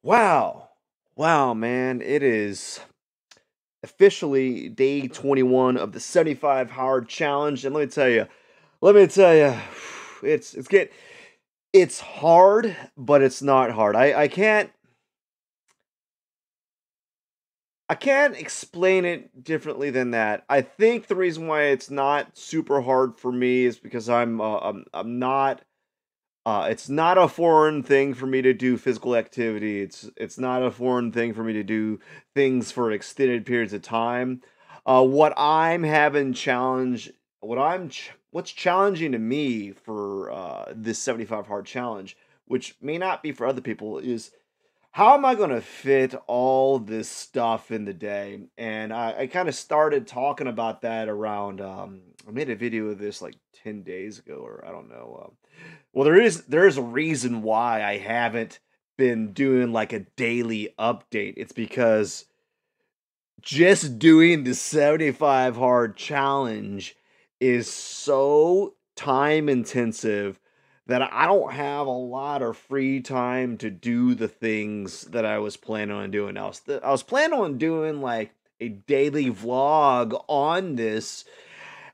Wow. Wow, man. It is officially day 21 of the 75 hard challenge. And let me tell you, it's hard, but it's not hard. I can't explain it differently than that. I think the reason why it's not super hard for me is because I'm not it's not a foreign thing for me to do physical activity. It's not a foreign thing for me to do things for extended periods of time. What I'm having challenge, what's challenging to me for this 75 hard challenge, which may not be for other people, is how am I going to fit all this stuff in the day? And I kind of started talking about that around. I made a video of this like 10 days ago, or I don't know. Well, there is a reason why I haven't been doing like a daily update. It's because just doing the 75 hard challenge is so time intensive that I don't have a lot of free time to do the things that I was planning on doing. I was planning on doing like a daily vlog on this,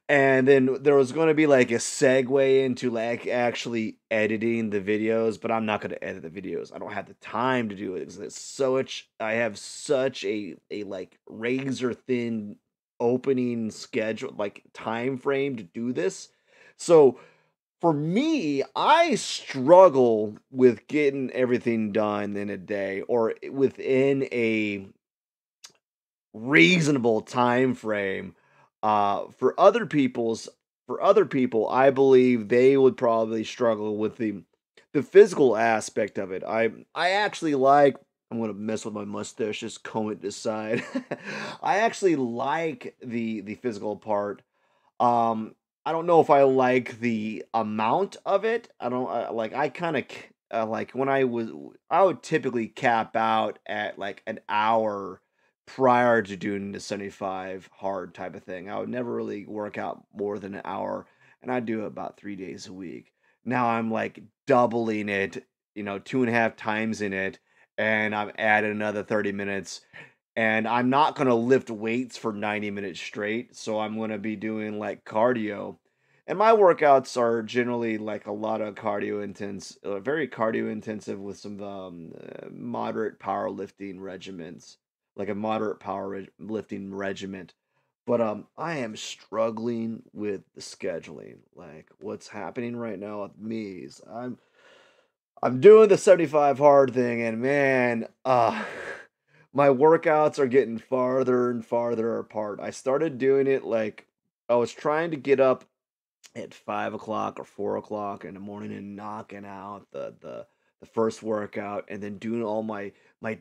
and then there was gonna be, like, a segue into, like, actually editing the videos, but I'm not gonna edit the videos. I don't have the time to do it. It's so much I have such like, razor thin opening schedule like, time frame to do this. So, for me, I struggle with getting everything done in a day or within a reasonable time frame. For other people, I believe they would probably struggle with the physical aspect of it. I actually like. I'm gonna mess with my mustache, just comb it aside. I actually like the physical part. I don't know if I like the amount of it. I don't like. I kind of like when I would typically cap out at like an hour prior to doing the 75 hard type of thing. I would never really work out more than an hour, and I do it about 3 days a week. Now I'm like doubling it, 2.5 times in it, and I'm adding another 30 minutes. And I'm not gonna lift weights for 90 minutes straight, so I'm gonna be doing like cardio. And my workouts are generally like a lot of very cardio intensive with some moderate powerlifting regimens, like a moderate lifting regiment. But I am struggling with the scheduling. Like what's happening right now with me is I'm doing the 75 hard thing, and man, my workouts are getting farther and farther apart. I started doing it like I was trying to get up at 5 o'clock or 4 o'clock in the morning and knocking out the first workout, and then doing all my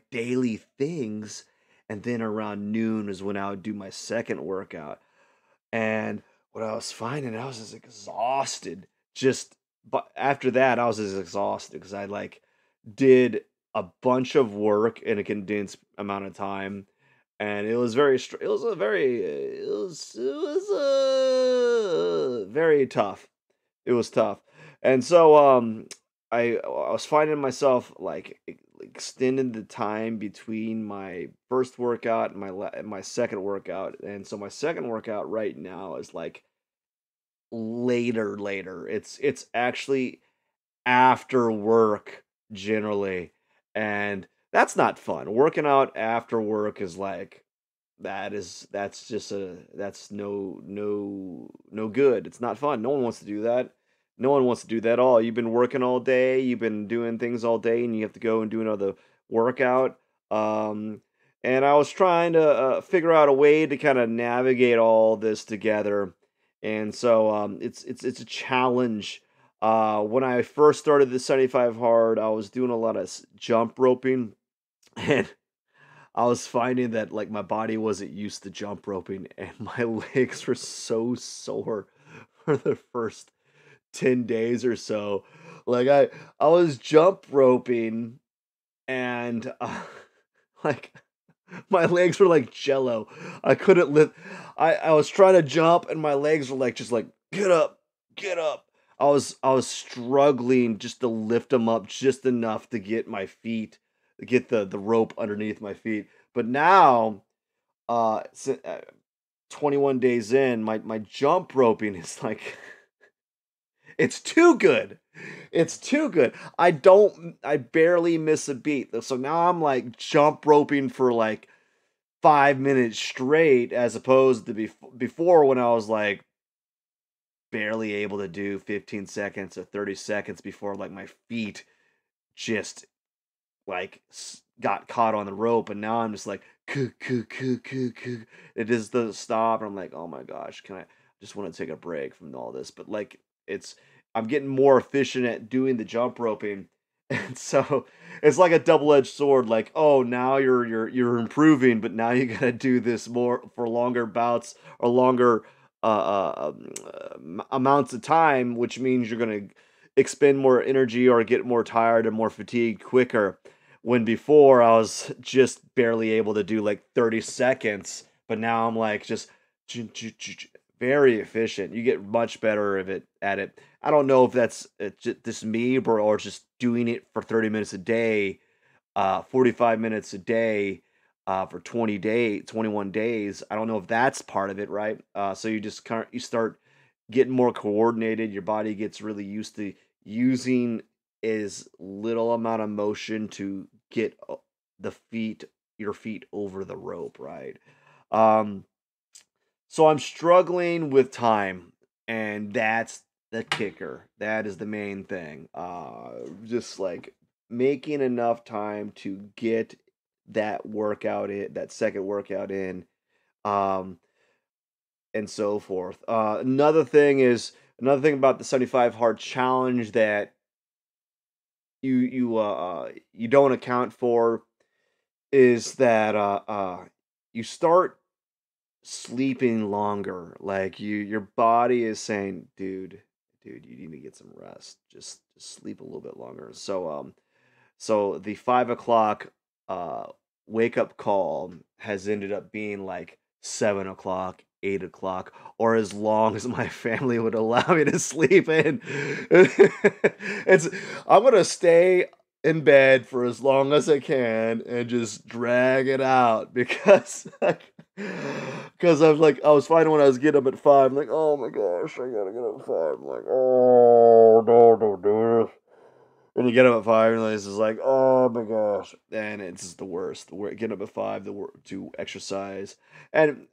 daily things, and then around noon is when I would do my second workout. And what I was finding, I was just exhausted. Just but after that, I was just exhausted because I like did a bunch of work in a condensed amount of time, and it was it was a very very tough. It was tough. And so, I was finding myself, like, extending the time between my first workout and my second workout, and so my second workout right now is, like, later. It's actually after work, generally, and that's not fun. Working out after work is, like that's no good. It's not fun. No one wants to do that. No one wants to do that at all. You've been working all day, you've been doing things all day, and you have to go and do another workout. Um, and I was trying to figure out a way to kind of navigate all this together. And so it's a challenge. When I first started the 75 hard, I was doing a lot of jump roping, and I was finding that, like, my body wasn't used to jump roping, and my legs were so sore for the first 10 days or so. Like, I was jump roping, and, like, my legs were like jello. I couldn't lift I was trying to jump, and my legs were, like, just like, "Get up, get up." I was struggling just to lift them up just enough to get my feet get the rope underneath my feet. But now, 21 days in, my jump roping is like it's too good. It's too good. I barely miss a beat. So now I'm like jump roping for like 5 minutes straight as opposed to before when I was like barely able to do 15 seconds or 30 seconds before like my feet just like got caught on the rope, and now I'm just like "Coo, coo, coo, coo, coo." It just doesn't stop, and I'm like, oh my gosh, can I just want to take a break from all this? But like, it's I'm getting more efficient at doing the jump roping, and so it's like a double-edged sword. Like, oh, now you're improving, but now you gotta do this more for longer bouts or longer amounts of time, which means you're gonna expend more energy or get more tired and more fatigued quicker when before I was just barely able to do like 30 seconds, but now I'm like just very efficient. You get much better of it at it. I don't know if that's just me or just doing it for 30 minutes a day, 45 minutes a day, for 21 days. I don't know if that's part of it, right? So you just you start getting more coordinated. Your body gets really used to using as little amount of motion to get your feet over the rope, right? Um, so I'm struggling with time, and that's the kicker. That is the main thing. Just like making enough time to get that second workout in. Um, and so forth. Another thing about the 75 hard challenge that you don't account for is that you start sleeping longer. Like your body is saying, dude, you need to get some rest. Just sleep a little bit longer. So the 5 o'clock uh, wake up call has ended up being like 7 o'clock, 8 o'clock, or as long as my family would allow me to sleep in. it's I'm gonna stay in bed for as long as I can and just drag it out because because I was finding when I was getting up at 5, like, oh my gosh, I gotta get up at 5. I'm like, oh no, don't do this. And you get up at 5 and it's just like, "Oh my gosh." And it's just the worst. Getting up at 5 to exercise. And,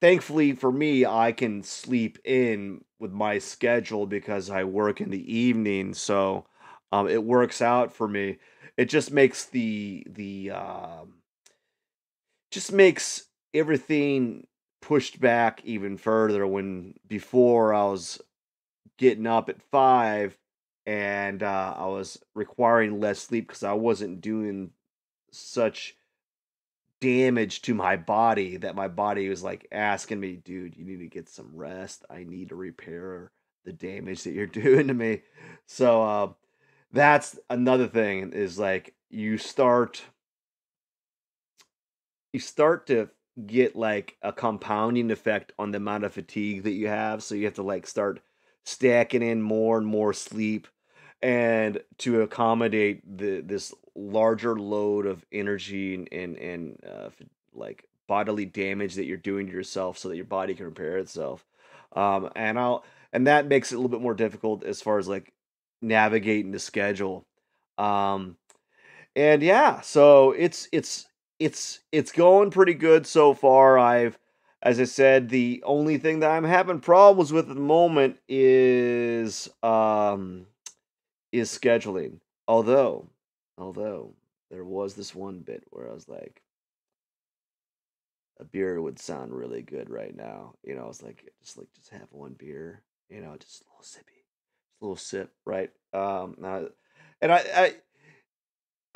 thankfully for me, I can sleep in with my schedule because I work in the evening, so, it works out for me. It just makes everything pushed back even further when before I was getting up at 5 and, I was requiring less sleep because I wasn't doing such damage to my body that my body was, like, asking me, "Dude, you need to get some rest. I need to repair the damage that you're doing to me." So, that's another thing is, like, you start to get like a compounding effect on the amount of fatigue that you have. So you have to like start stacking in more and more sleep and to accommodate this larger load of energy and like bodily damage that you're doing to yourself so that your body can repair itself. And that makes it a little bit more difficult as far as like navigating the schedule. Um, and yeah, so it's going pretty good so far. As I said, the only thing that I'm having problems with at the moment is scheduling. Although, although there was this one bit where I was like, a beer would sound really good right now. It's just have one beer. Just a little sippy, just a little sip, right? And I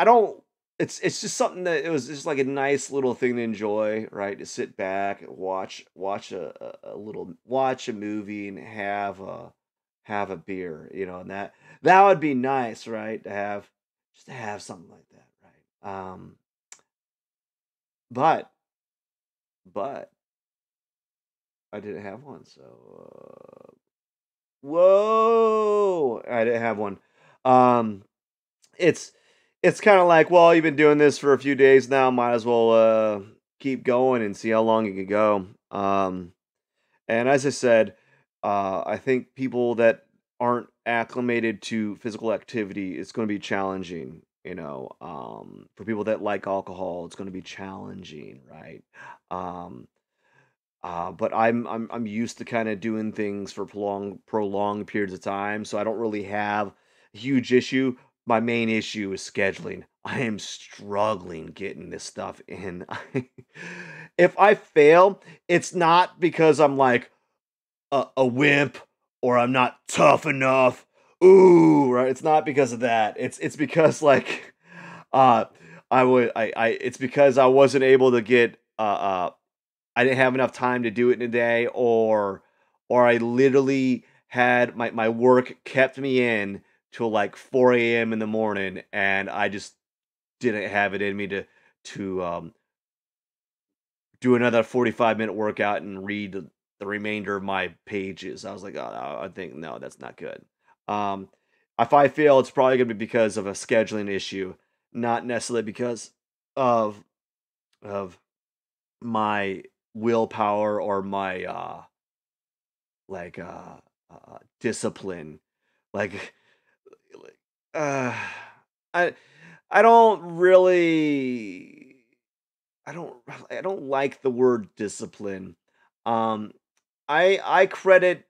don't it's just something that it was just like a nice little thing to enjoy, right? To sit back and watch a little watch a movie and have a beer, and that would be nice, right? To have something like that, right? But but I didn't have one, so whoa, I didn't have one. Um, it's it's kind of like, well, you've been doing this for a few days now, might as well keep going and see how long you can go. And as I said, I think people that aren't acclimated to physical activity, it's going to be challenging. For people that like alcohol, it's going to be challenging, right? Um, but I'm used to kind of doing things for prolonged periods of time, so I don't really have a huge issue. My main issue is scheduling. I am struggling getting this stuff in. If I fail, it's not because I'm like a wimp or I'm not tough enough. Ooh, right? It's not because of that. It's because like uh it's because I wasn't able to get I didn't have enough time to do it in a day, or I literally had my work kept me in till like 4 a.m. in the morning, and I just didn't have it in me to do another 45-minute workout and read the remainder of my pages. I was like, oh, I think no, that's not good. Um, if I fail, it's probably gonna be because of a scheduling issue, not necessarily because of of my willpower or my like discipline. Like, like uh I I don't really I don't like the word discipline. Um I credit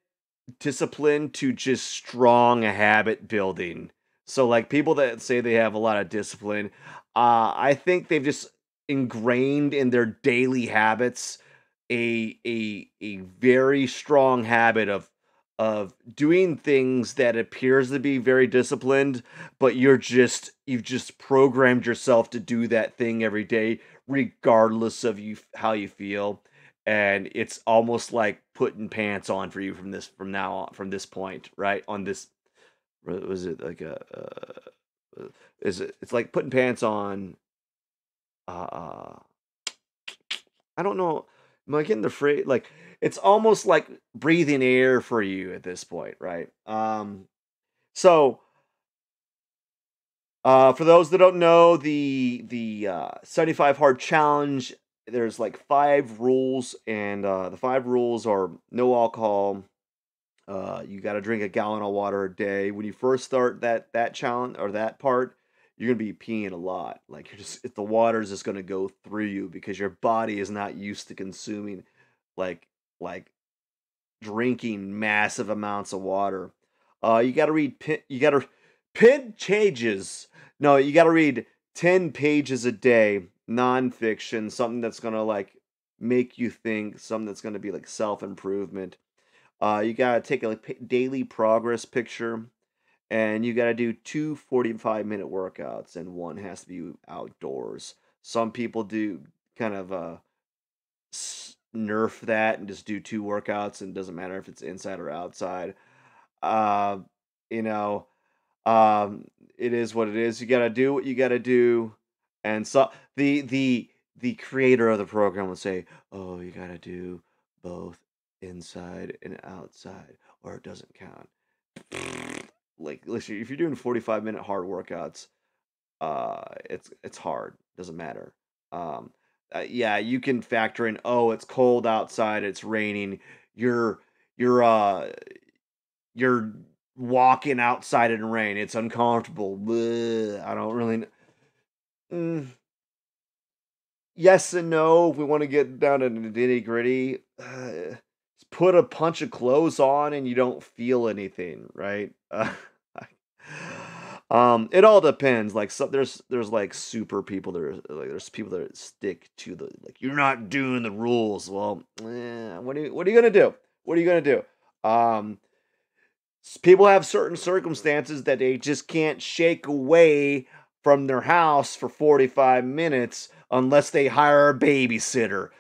discipline to just strong habit building. So like people that say they have a lot of discipline, I think they've just ingrained in their daily habits a very strong habit of doing things that appears to be very disciplined, but you've just programmed yourself to do that thing every day regardless of how you feel, and it's almost like putting pants on for you from now on, from this point, right? On this, was it like is it's like putting pants on. Uh, I don't know. Am I getting the phrase? Like, it's almost like breathing air for you at this point, right? So for those that don't know, the 75 hard challenge, there's like 5 rules, and the 5 rules are: no alcohol. You got to drink a gallon of water a day. When you first start that challenge or that part, you're gonna be peeing a lot. Like, you're just if the water is just gonna go through you because your body is not used to consuming like like drinking massive amounts of water. You got to read you got to pin pages. No, you got to read 10 pages a day, nonfiction, something that's gonna like make you think, something that's gonna be like self improvement. You gotta take a like, daily progress picture, and you gotta do 2 45-minute workouts, and one has to be outdoors. Some people do kind of nerf that and just do 2 workouts, and it doesn't matter if it's inside or outside. Uh, you know, um, it is what it is. You gotta do what you gotta do, and so the creator of the program would say, "Oh, you gotta do both inside and outside, or it doesn't count." Like, listen, if you're doing 45-minute hard workouts, it's hard. Doesn't matter. Um, yeah, you can factor in. Oh, it's cold outside. It's raining. You're you're uh you're walking outside in rain. It's uncomfortable. Bleh, I don't really. Mm, yes and no. If we want to get down to the nitty gritty, put a bunch of clothes on and you don't feel anything, right? It all depends. Like, there's like super people that are like, there's people that stick to the, like, you're not doing the rules. Well, what are you gonna do? What are you gonna do? Um, People have certain circumstances that they just can't shake away from their house for 45 minutes unless they hire a babysitter.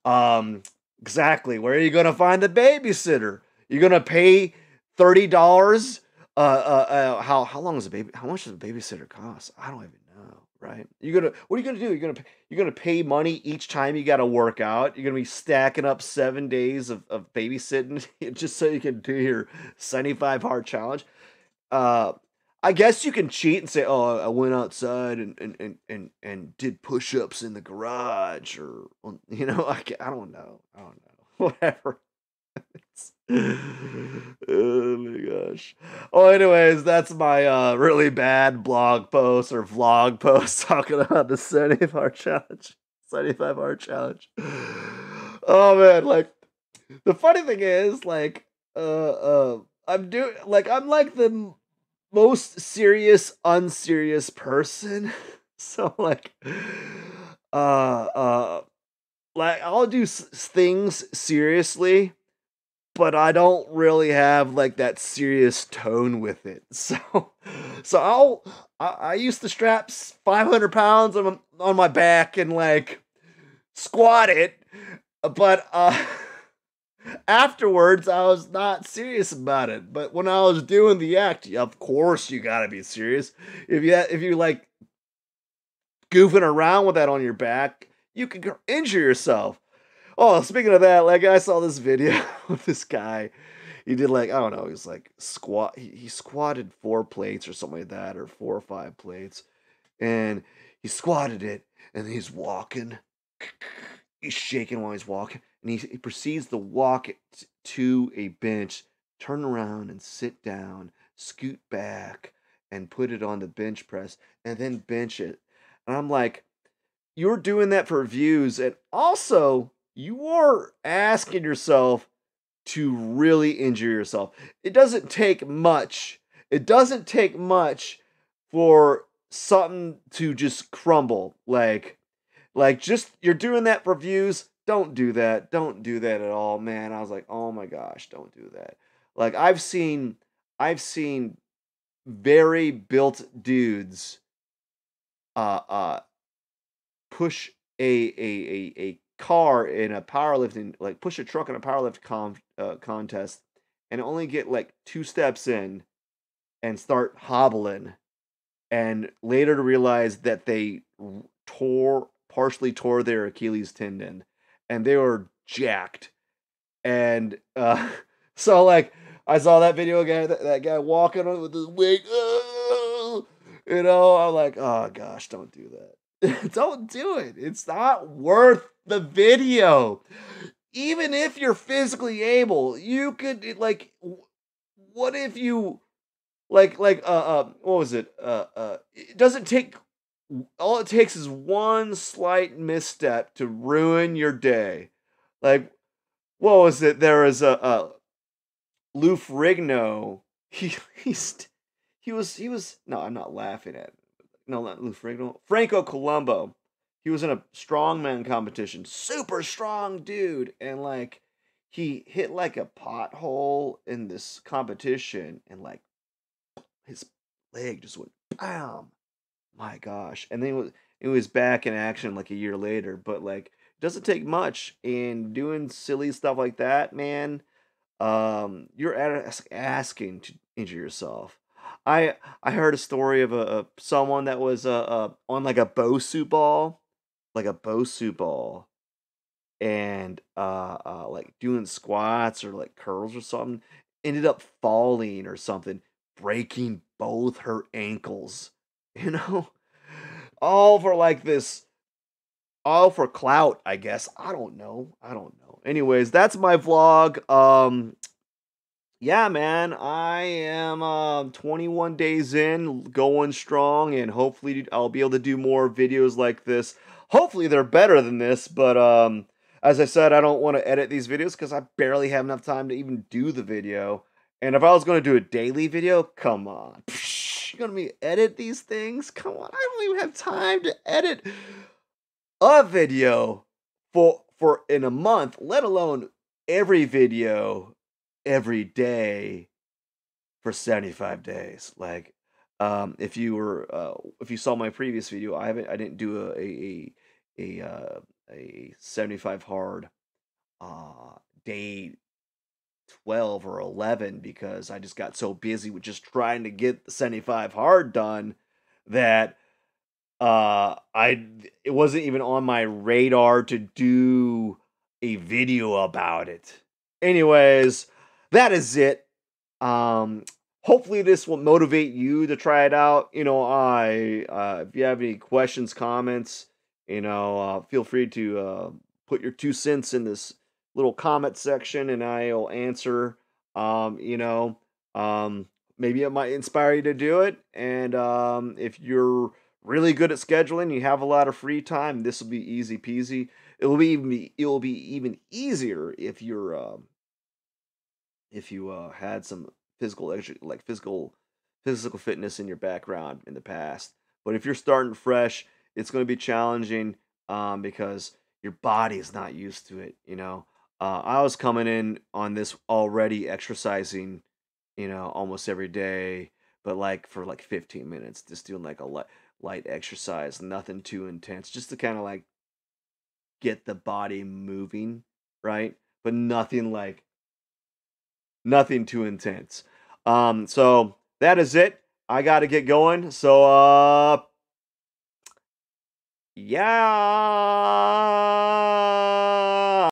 Um, exactly. Where are you going to find the babysitter? You're going to pay $30. How long is a baby? How much does a babysitter cost? I don't even know. Right? What are you gonna do? You're gonna pay money each time you got to work out. You're gonna be stacking up 7 days of babysitting just so you can do your 75 hard challenge. Uh, I guess you can cheat and say, "Oh, I went outside and did push-ups in the garage," or you know, I don't know. I don't know. Whatever. It's oh my gosh. Oh, anyways, that's my really bad blog post or vlog post talking about the 75 challenge. 75 hour challenge. Oh man, like the funny thing is, like, I'm like the most serious, unserious person. So like, uh, like I'll do things seriously, but I don't really have like that serious tone with it. So I used to strap 500 pounds on my back and like squat it, but afterwards I was not serious about it. But when I was doing the act, of course you gotta be serious. If you like goofing around with that on your back, you can injure yourself. Oh, speaking of that, like I saw this video of this guy. He did like, I don't know, he's like he squatted 4 plates or something like that, or 4 or 5 plates. And he squatted it, and then he's walking. He's shaking while he's walking, and he proceeds to walk to a bench, turn around and sit down, scoot back, and put it on the bench press, and then bench it. And I'm like, you're doing that for views, and also you are asking yourself to really injure yourself. It doesn't take much. It doesn't take much for something to just crumble. Like just you're doing that for views. Don't do that. Don't do that at all, man. I was like, "Oh my gosh, don't do that." Like I've seen very built dudes uh uh push a car in a powerlifting, like push a truck in a contest, and only get like 2 steps in and start hobbling, and later to realize that they partially tore their Achilles tendon, and they were jacked. And so like I saw that video again, that guy walking on with his wig. I'm like, oh gosh, don't do that. Don't do it. It's not worth the video. Even if you're physically able, you could what if you what was it? It doesn't take all it takes is one slight misstep to ruin your day. Like, what was it? There was a Lou Ferrigno. He he's he was no, I'm not laughing at no, not Lou Ferrigno. Franco Colombo. He was in a strongman competition. Super strong dude, and like he hit like a pothole in this competition, and like his leg just went bam. My gosh. And then it was back in action like a year later, but like it doesn't take much, and doing silly stuff like that, man. You're asking to injure yourself. I heard a story of someone that was on like a Bosu ball, like a Bosu ball, and like doing squats or like curls or something, ended up falling or something, breaking both her ankles. You know, all for like this, all for clout, I guess. I don't know. I don't know. Anyways, that's my vlog. Yeah, man, I am 21 days in, going strong, and hopefully I'll be able to do more videos like this. Hopefully they're better than this, but as I said, I don't want to edit these videos because I barely have enough time to even do the video. And if I was going to do a daily video, come on. Psh, you're going to me edit these things? Come on, I don't even have time to edit a video for in a month, let alone every video every day for 75 days. Like, if you saw my previous video, I didn't do a 75 hard day 12 or 11 because I just got so busy with just trying to get the 75 hard done that I it wasn't even on my radar to do a video about it. Anyways, that is it. Um hopefully this will motivate you to try it out. If you have any questions, comments, feel free to put your 2 cents in this little comment section, and I'll answer. Um, you know, um, Maybe it might inspire you to do it. And if you're really good at scheduling, you have a lot of free time, this will be easy peasy. It will be even easier if you had some physical fitness in your background in the past. But if you're starting fresh, it's going to be challenging, because your body is not used to it. I was coming in on this already exercising, almost every day, but like for like 15 minutes, just doing like a light exercise, nothing too intense, just to kind of like get the body moving, right? But nothing too intense. So that is it. I got to get going. So, yeah.